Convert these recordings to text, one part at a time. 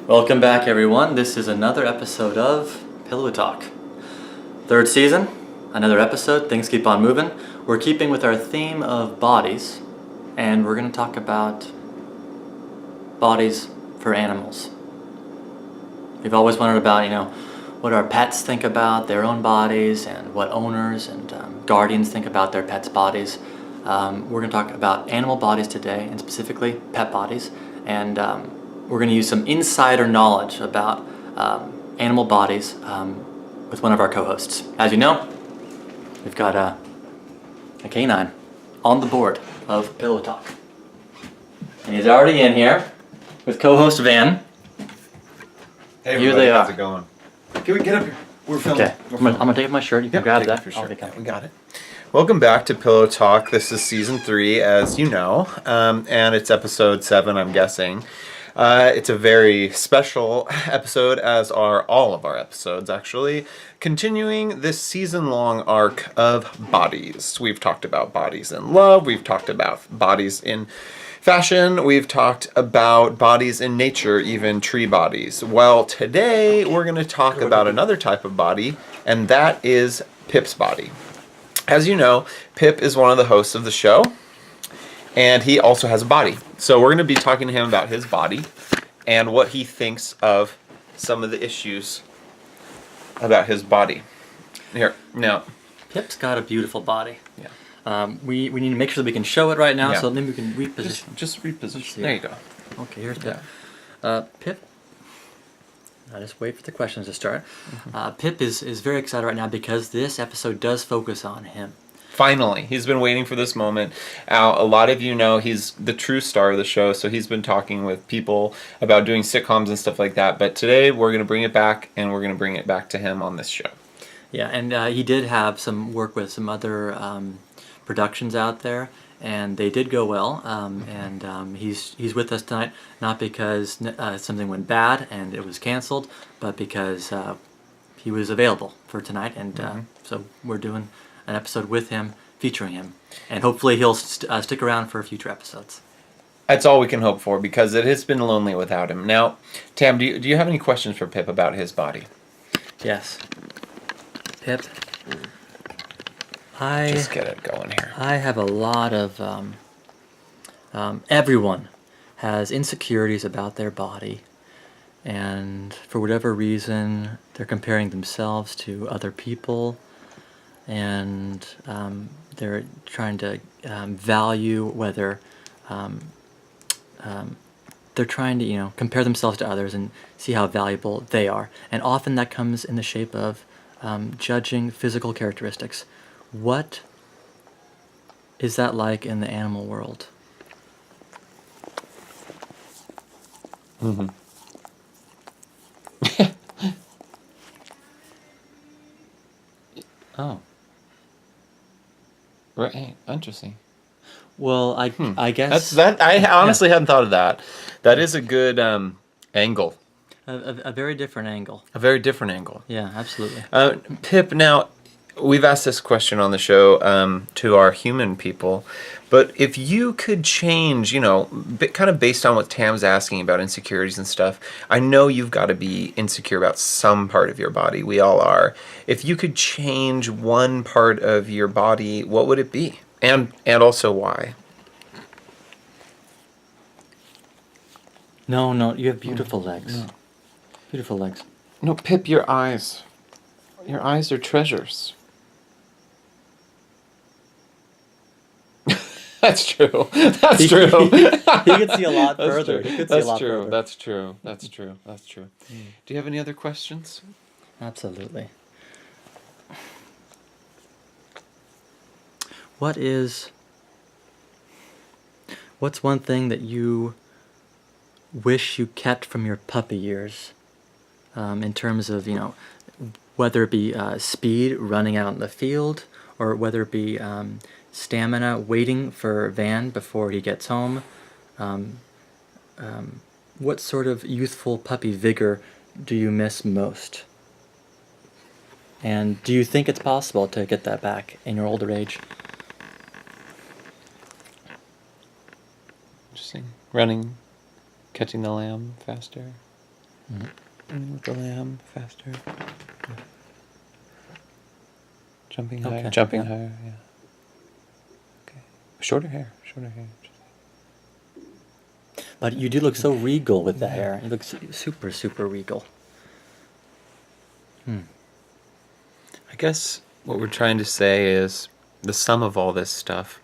Welcome back, everyone. This is another episode of Pillow Talk. Third season, another episode. Things keep on moving. We're keeping with our theme of bodies, and we're going to talk about bodies for animals. We've always wondered about, what our pets think about their own bodies and what owners and guardians think about their pets' bodies. We're going to talk about animal bodies today, and specifically pet bodies. And we're going to use some insider knowledge about animal bodies with one of our co-hosts. As you know, we've got a canine on the board of Pillow Talk. And he's already in here with co-host Van. Hey, here they are. How's it going? Can we get up here? We're filming. Okay, I'm gonna take off my shirt. You can grab that. Yeah, we got it. Welcome back to Pillow Talk. This is season 3, as you know, and it's episode 7, I'm guessing. It's a very special episode, as are all of our episodes, actually. Continuing this season-long arc of bodies. We've talked about bodies in love. We've talked about bodies in fashion. We've talked about bodies in nature, even tree bodies. Well, today we're going to talk about another type of body, and that is Pip's body. As you know, Pip is one of the hosts of the show, and he also has a body. So we're going to be talking to him about his body and what he thinks of some of the issues about his body. Here, now. Pip's got a beautiful body. Yeah. We need to make sure that we can show it right now, Yeah. so maybe we can reposition. Just reposition. There you go. Okay, here's Pip. Pip, I just wait for the questions to start. Pip is very excited right now because this episode does focus on him. Finally, he's been waiting for this moment. A lot of you know he's the true star of the show, so he's been talking with people about doing sitcoms and stuff like that. But today we're going to bring it back, and we're going to bring it back to him on this show. Yeah, and he did have some work with some other productions out there, and they did go well. And he's with us tonight, not because something went bad and it was canceled, but because he was available for tonight, and so we're doing an episode with him, featuring him, and hopefully he'll stick around for future episodes. That's all we can hope for, because it has been lonely without him. Now, Tam, do you have any questions for Pip about his body? Yes. Pip, Just get it going here. I have a lot of everyone has insecurities about their body, and for whatever reason they're comparing themselves to other people, and they're trying to value whether they're trying to compare themselves to others and see how valuable they are, and often that comes in the shape of judging physical characteristics. What is that like in the animal world? Oh. Right, interesting. Well, I guess I honestly hadn't thought of that. That is a good angle. a very different angle. A very different angle. Yeah, absolutely. Pip, now, we've asked this question on the show to our human people, but if you could change, kind of based on what Tam's asking about insecurities and stuff, I know you've got to be insecure about some part of your body. We all are. If you could change one part of your body, what would it be? And also why? No, you have beautiful legs. No. Beautiful legs. No, Pip, your eyes. Your eyes are treasures. That's true. That's true. He could see a lot further. He could see a lot further. That's true. That's true. That's true. Do you have any other questions? Absolutely. What's one thing that you wish you kept from your puppy years, in terms of, whether it be speed, running out in the field, or whether it be stamina, waiting for Van before he gets home? What sort of youthful puppy vigor do you miss most? And do you think it's possible to get that back in your older age? Interesting. Running, catching the lamb faster. Running with the lamb faster. Jumping higher. Jumping higher, yeah. Okay. Shorter hair. But you do look so regal with that hair. You look super, super regal. I guess what we're trying to say is the sum of all this stuff.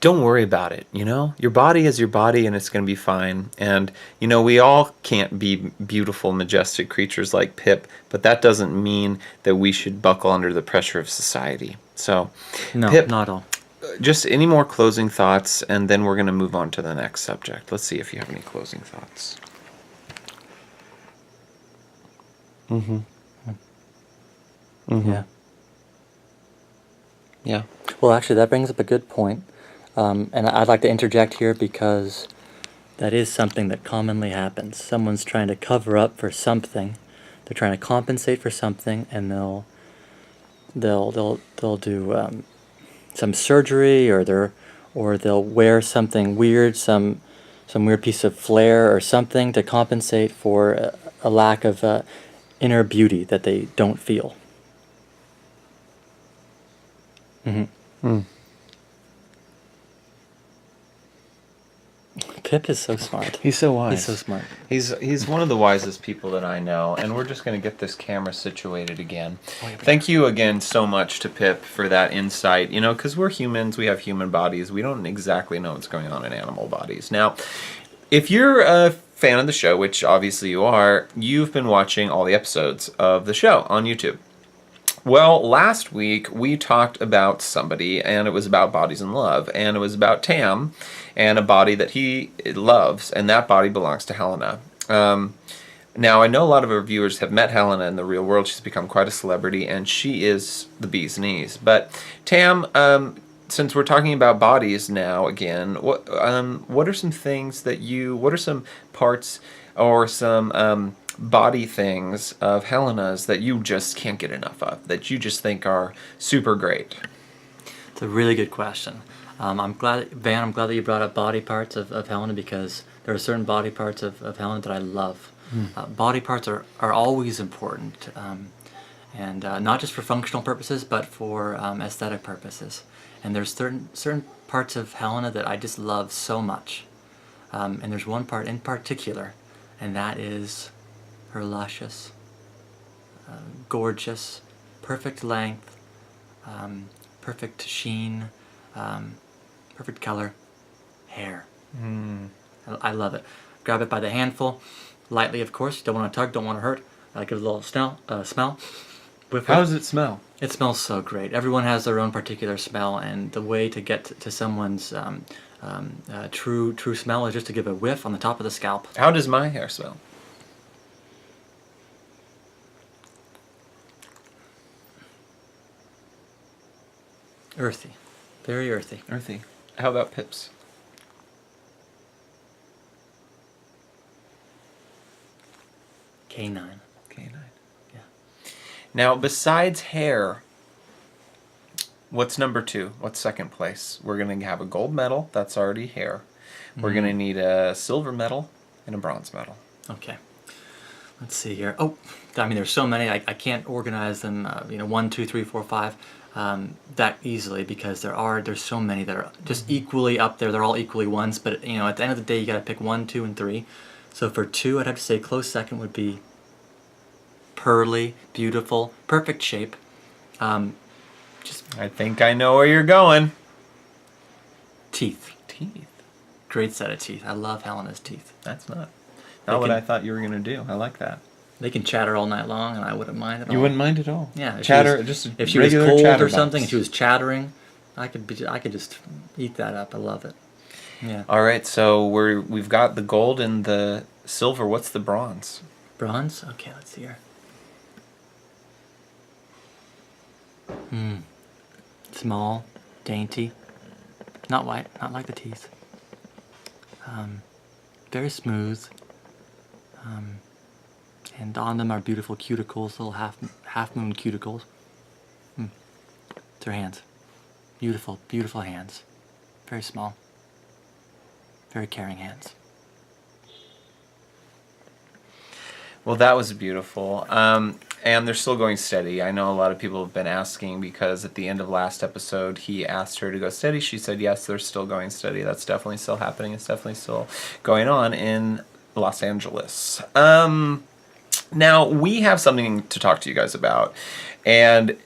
Don't worry about it, Your body is your body and it's going to be fine. And, we all can't be beautiful, majestic creatures like Pip, but that doesn't mean that we should buckle under the pressure of society. So, no, Pip, not at all. Just any more closing thoughts, and then we're going to move on to the next subject. Let's see if you have any closing thoughts. Yeah. Well, actually, that brings up a good point. And I'd like to interject here because that is something that commonly happens. Someone's trying to cover up for something. They're trying to compensate for something, and they'll do some surgery, or they'll wear something weird, some weird piece of flair or something to compensate for a lack of inner beauty that they don't feel. Pip is so smart. He's so wise. He's so smart. He's one of the wisest people that I know, and we're just going to get this camera situated again. Thank you again so much to Pip for that insight, because we're humans, we have human bodies, we don't exactly know what's going on in animal bodies. Now, if you're a fan of the show, which obviously you are, you've been watching all the episodes of the show on YouTube. Well, last week we talked about somebody, and it was about bodies in love, and it was about Tam and a body that he loves, and that body belongs to Helena. Now, I know a lot of our viewers have met Helena in the real world. She's become quite a celebrity, and she is the bee's knees. But Tam, since we're talking about bodies now again, what are some things that what are some parts or some body things of Helena's that you just can't get enough of, that you just think are super great? It's a really good question. I'm glad that you brought up body parts of Helena, because there are certain body parts of Helena that I love. Body parts are always important, and not just for functional purposes, but for aesthetic purposes. And there's certain parts of Helena that I just love so much. And there's one part in particular, and that is her luscious, gorgeous, perfect length, perfect sheen, perfect color hair. I love it. Grab it by the handful, lightly, of course. You don't want to tug, don't want to hurt. Give it a little smell. How does it smell? It smells so great. Everyone has their own particular smell, and the way to get to someone's true smell is just to give a whiff on the top of the scalp. How does my hair smell? Earthy. Very earthy. Earthy. How about Pip's? Canine. Canine. Yeah. Now, besides hair, what's number 2? What's second place? We're going to have a gold medal. That's already hair. We're going to need a silver medal and a bronze medal. Okay. Let's see here. Oh, I mean, there's so many. I can't organize them, 1, 2, 3, 4, 5, that easily because there's so many that are just equally up there. They're all equally ones, but, at the end of the day, you got to pick 1, 2, and 3. So for 2, I'd have to say close second would be pearly, beautiful, perfect shape. I think I know where you're going. Teeth. Teeth. Great set of teeth. I love Helena's teeth. That's not what I thought you were going to do. I like that. They can chatter all night long, and I wouldn't mind at all. You wouldn't mind at all? Yeah. If she was cold or something, and she was chattering, I could just eat that up. I love it. Yeah. All right, so we've got the gold and the silver. What's the bronze? Bronze? Okay, let's see here. Small, dainty, not white, not like the teeth. Very smooth. And on them are beautiful cuticles, little half moon cuticles. It's her hands. Beautiful, beautiful hands. Very small. Very caring hands. Well, that was beautiful. And they're still going steady. I know a lot of people have been asking because at the end of last episode, he asked her to go steady. She said, yes, they're still going steady. That's definitely still happening. It's definitely still going on in Los Angeles. Now, we have something to talk to you guys about. And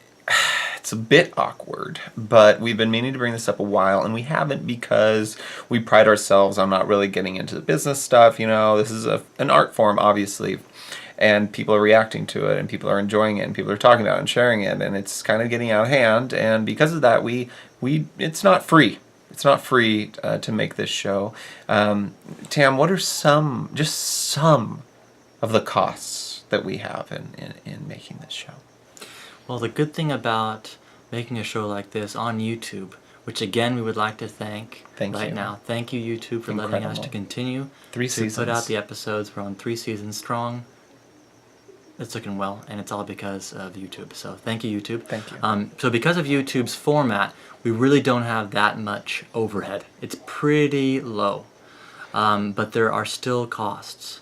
it's a bit awkward, but we've been meaning to bring this up a while, and we haven't because we pride ourselves on not really getting into the business stuff. This is an art form, obviously. And people are reacting to it, and people are enjoying it, and people are talking about it and sharing it, and it's kind of getting out of hand. And because of that, it's not free. It's not free to make this show. Tam, what are some of the costs that we have in making this show? Well, the good thing about making a show like this on YouTube, which again we would like to thank now. Thank you, YouTube, for letting us to continue 3 seasons. Put out the episodes. We're on 3 seasons strong. It's looking well, and it's all because of YouTube. So thank you, YouTube. Thank you. So because of YouTube's format, we really don't have that much overhead. It's pretty low, but there are still costs.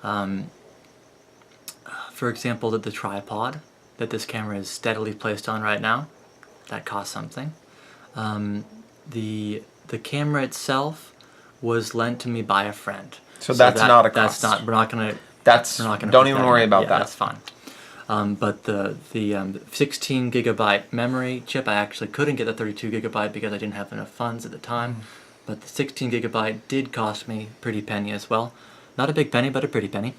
For example, the tripod that this camera is steadily placed on right now, that costs something. The camera itself was lent to me by a friend. So that's not a cost. We're not gonna don't even worry about that. That's fine. But the 16 gigabyte memory chip, I actually couldn't get the 32 gigabyte because I didn't have enough funds at the time. But the 16 gigabyte did cost me a pretty penny as well. Not a big penny, but a pretty penny.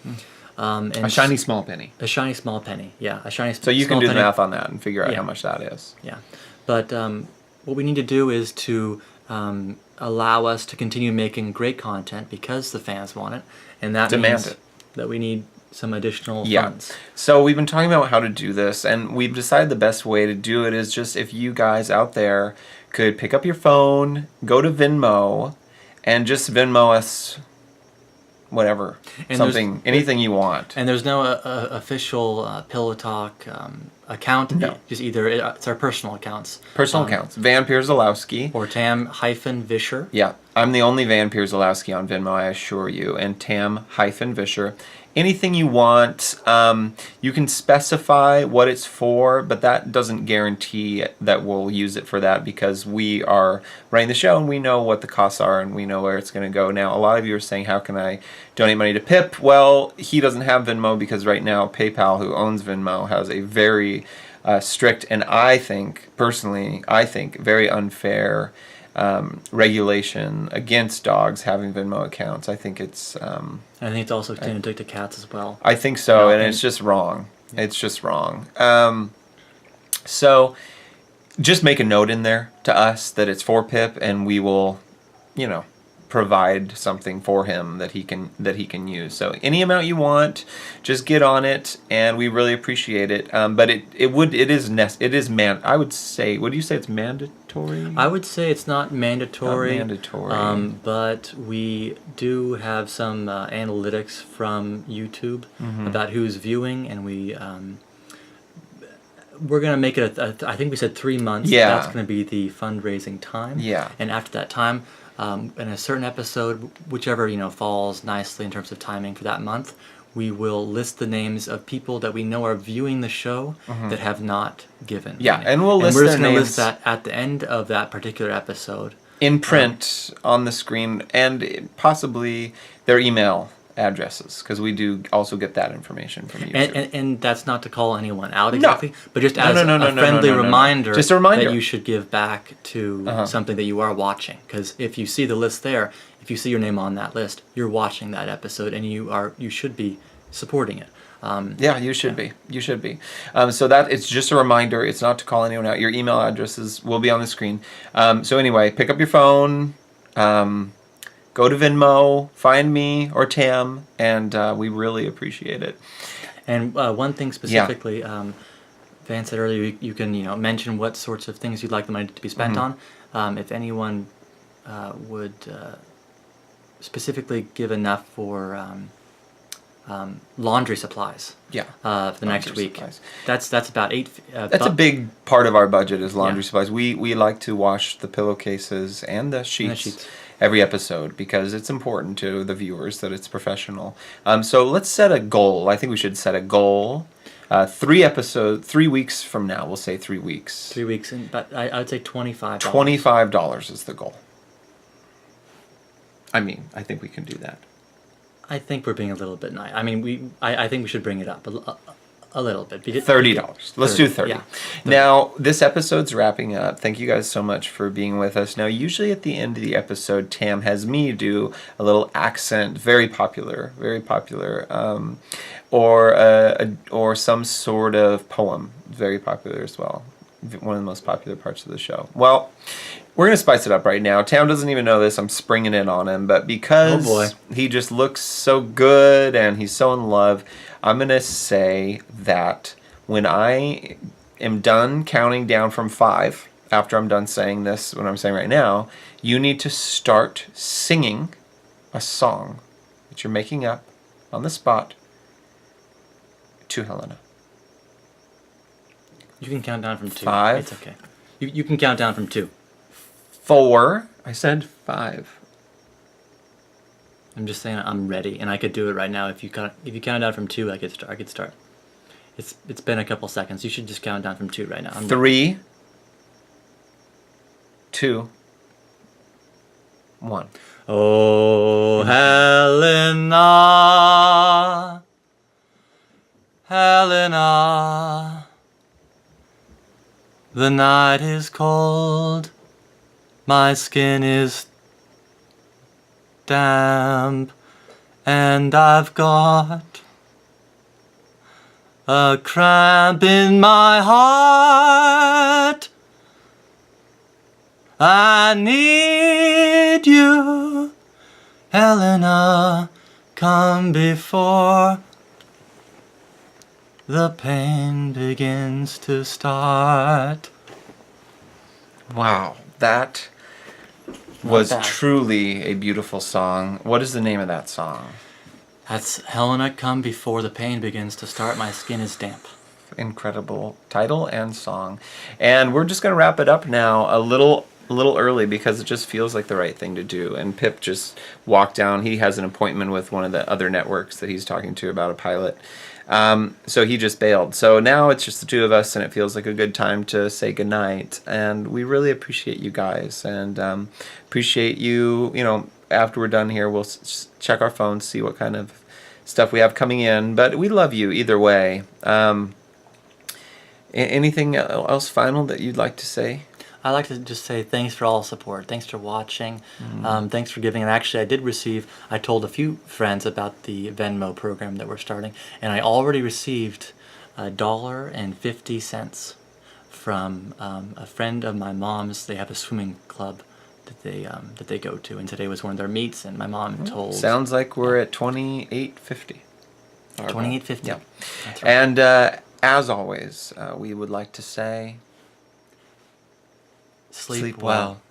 And a shiny small penny. A shiny small penny, yeah. A shiny So you small can do penny. the math on that and figure out how much that is. Yeah. But what we need to do is to allow us to continue making great content because the fans want it. And that means that we need some additional funds. So we've been talking about how to do this, and we've decided the best way to do it is just if you guys out there could pick up your phone, go to Venmo, and just Venmo us whatever, and anything you want. And there's no official Pillow Talk account. No. Just either it's our personal accounts. Personal accounts. Van Pierzalowski. Or Tam-Vischer. Yeah, I'm the only Van Pierzalowski on Venmo, I assure you, and Tam-Vischer. Anything you want, you can specify what it's for, but that doesn't guarantee that we'll use it for that because we are running the show and we know what the costs are and we know where it's going to go. Now, a lot of you are saying, how can I donate money to Pip? Well, he doesn't have Venmo because right now PayPal, who owns Venmo, has a very strict and I think, very unfair regulation against dogs having Venmo accounts. I think it's... I think it's also extended to cats as well. I think so, and it's just wrong. Yeah. It's just wrong. So just make a note in there to us that it's for Pip, and we will, provide something for him that he can use. So any amount you want, just get on it, and we really appreciate it. But I would say, would you say it's mandatory? I would say it's not mandatory. Not mandatory. But we do have some analytics from YouTube about who's viewing, and we we're going to make it, I think we said 3 months. Yeah. That's going to be the fundraising time. Yeah. And after that time, in a certain episode, whichever, falls nicely in terms of timing for that month, we will list the names of people that we know are viewing the show that have not given. Yeah, and we'll list we're their just going to names list that at the end of that particular episode. in print on the screen, and possibly their email addresses, because we do also get that information from you. And that's not to call anyone out exactly, but just as No, a friendly reminder, just a reminder that you should give back to something that you are watching. Because if you see the list there, if you see your name on that list, you're watching that episode, and you should be supporting it. Yeah, you should be. You should be. So that it's just a reminder. It's not to call anyone out. Your email addresses will be on the screen. So anyway, pick up your phone, go to Venmo, find me or Tam, and we really appreciate it. And one thing specifically, Van said earlier, you can mention what sorts of things you'd like the money to be spent on. If anyone would specifically give enough for laundry supplies. Yeah. For the next week. Supplies. That's about $8. That's a big part of our budget is laundry supplies. We like to wash the pillowcases and the sheets every episode because it's important to the viewers that it's professional. So let's set a goal. I think we should set a goal. 3 weeks from now. We'll say 3 weeks. 3 weeks, but I would say $25. $25 is the goal. I mean, I think we can do that. I think we're being a little bit nice. I mean, I think we should bring it up a little bit. $30. Let's do 30. Yeah. Now, this episode's wrapping up. Thank you guys so much for being with us. Now, usually at the end of the episode, Tam has me do a little accent, very popular, or some sort of poem, very popular as well. One of the most popular parts of the show. Well, we're going to spice it up right now. Tam doesn't even know this. I'm springing it on him. But because he just looks so good and he's so in love, I'm going to say that when I am done counting down from 5, after I'm done saying this, what I'm saying right now, you need to start singing a song that you're making up on the spot to Helena. You can count down from 2. 5. It's okay. You can count down from 2. 4. I said 5. I'm just saying I'm ready, and I could do it right now. If you count down from 2, I could start. It's been a couple seconds. You should just count down from 2 right now. 3, 2, 1. Oh, Helena, Helena, the night is cold, my skin is damp, and I've got a cramp in my heart. I need you, Helena, come before the pain begins to start. Wow, that was truly a beautiful song. What is the name of that song? That's Helena, come before the pain begins to start. My skin is damp. Incredible title and song. And we're just going to wrap it up now a little early because it just feels like the right thing to do. And Pip just walked down. He has an appointment with one of the other networks that he's talking to about a pilot. So he just bailed. So now it's just the two of us, and it feels like a good time to say goodnight. And we really appreciate you guys, and appreciate you. After we're done here, we'll check our phones, see what kind of stuff we have coming in. But we love you either way. Anything else final that you'd like to say? I'd like to just say thanks for all the support. Thanks for watching. Thanks for giving. And actually, I told a few friends about the Venmo program that we're starting, and I already received $1.50 from a friend of my mom's. They have a swimming club that they go to, and today was one of their meets, and my mom told. Sounds like we're at $28.50. $28.50. Yeah. That's right. And as always, we would like to say, Sleep well.